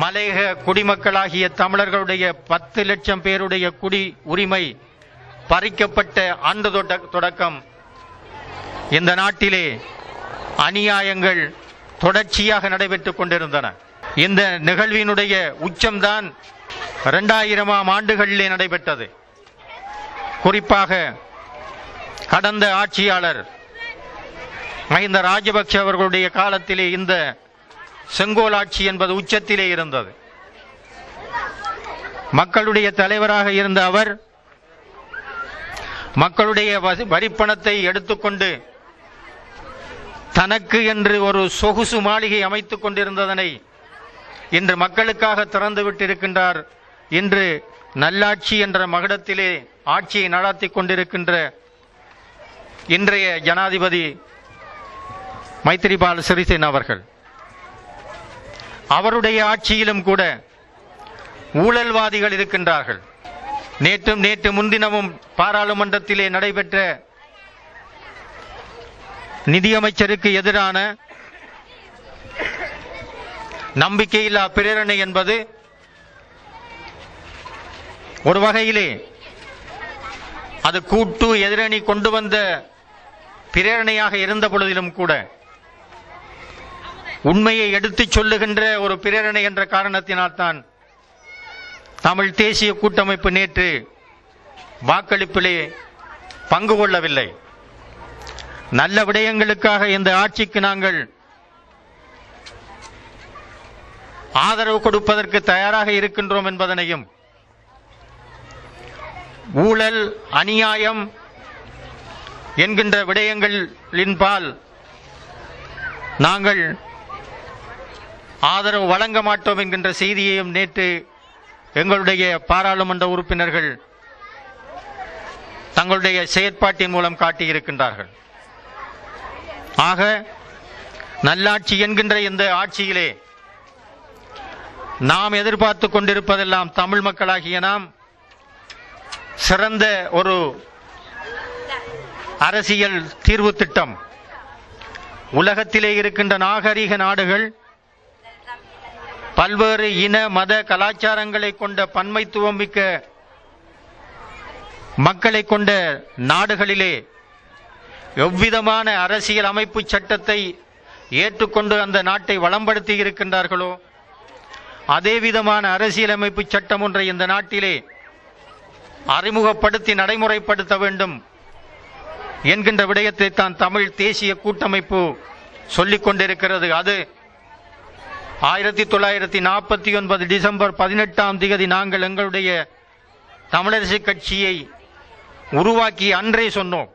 மலையக குடிமக்களாகிய தமிழர்களுடைய 10 லட்சம் பேருடைய குடி உரிமை பறிக்கப்பட்ட அன்று தொடக்கம் இந்த நாட்டிலே அநியாயங்கள் தொடர்ச்சியாக நடைபெற்றுக் கொண்டிருந்தன. இந்த நிகழ்வினுடைய உச்சம்தான் 2000ஆம் ஆண்டுகளிலே நடைபெற்றது. குறிப்பாக கடந்த ஆட்சியாளர் மஹிந்த ராஜபக்ஷ அவர்களுடைய காலத்திலே இந்த செங்கோல் ஆட்சி என்பது உச்சத்திலே இருந்தது. மக்களுடைய தலைவராக இருந்த அவர் மக்களுடைய வரிப்பணத்தை எடுத்துக்கொண்டு தனக்கு என்று ஒரு சொகுசு மாளிகை அமைத்துக் கொண்டிருந்ததனை இன்று மக்களுக்காக திறந்துவிட்டிருக்கின்றார். இன்று நல்லாட்சி என்ற மகுடத்திலே ஆட்சியை நடத்தி கொண்டிருக்கின்ற இன்றைய ஜனாதிபதி மைத்திரிபால சிறிசேன அவர்கள், அவருடைய ஆட்சியிலும் கூட ஊழல்வாதிகள் இருக்கின்றார்கள். நேற்று முன்தினமும் பாராளுமன்றத்திலே நடைபெற்ற நிதியமைச்சருக்கு எதிரான நம்பிக்கையில்லா பிரேரணை என்பது ஒரு வகையிலே அது கூட்டு எதிரணி கொண்டு வந்த பிரேரணையாக இருந்த பொழுதிலும் கூட உண்மையை எடுத்துச் சொல்லுகின்ற ஒரு பிரேரணை என்ற காரணத்தினால்தான் தமிழ் தேசிய கூட்டமைப்பு நேற்று வாக்களிப்பிலே பங்கு கொள்ளவில்லை. நல்ல விடயங்களுக்காக இந்த ஆட்சிக்கு நாங்கள் ஆதரவு கொடுப்பதற்கு தயாராக இருக்கின்றோம் என்பதனையும், ஊழல் அநியாயம் என்கின்ற விடயங்களின்பால் நாங்கள் ஆதரவு வழங்க மாட்டோம் என்கின்ற செய்தியையும் நேற்று எங்களுடைய பாராளுமன்ற உறுப்பினர்கள் தங்களுடைய செயற்பாட்டின் மூலம் காட்டியிருக்கின்றார்கள். ஆக நல்லாட்சி என்கின்ற இந்த ஆட்சியிலே நாம் எதிர்பார்த்து கொண்டிருப்பதெல்லாம் தமிழ் மக்களாகிய நாம் சிறந்த ஒரு அரசியல் தீர்வு திட்டம். உலகத்திலே இருக்கின்ற நாகரிக நாடுகள் பல்வேறு இன மத கலாச்சாரங்களை கொண்ட பன்மைத்துவம் மிக்க மக்களை கொண்ட நாடுகளிலே எவ்விதமான அரசியல் அமைப்பு சட்டத்தை ஏற்றுக்கொண்டு அந்த நாட்டை வளம்படுத்தி இருக்கின்றார்களோ அதே விதமான அரசியலமைப்பு சட்டம் ஒன்றை இந்த நாட்டிலே அறிமுகப்படுத்தி நடைமுறைப்படுத்த வேண்டும் என்கின்ற விடயத்தை தான் தமிழ் தேசிய கூட்டமைப்பு சொல்லிக் கொண்டிருக்கிறது. அது 1949 டிசம்பர் 18ஆம் தேதி நாங்கள் எங்களுடைய தமிழரசு கட்சியை உருவாக்கி அன்றே சொன்னோம்.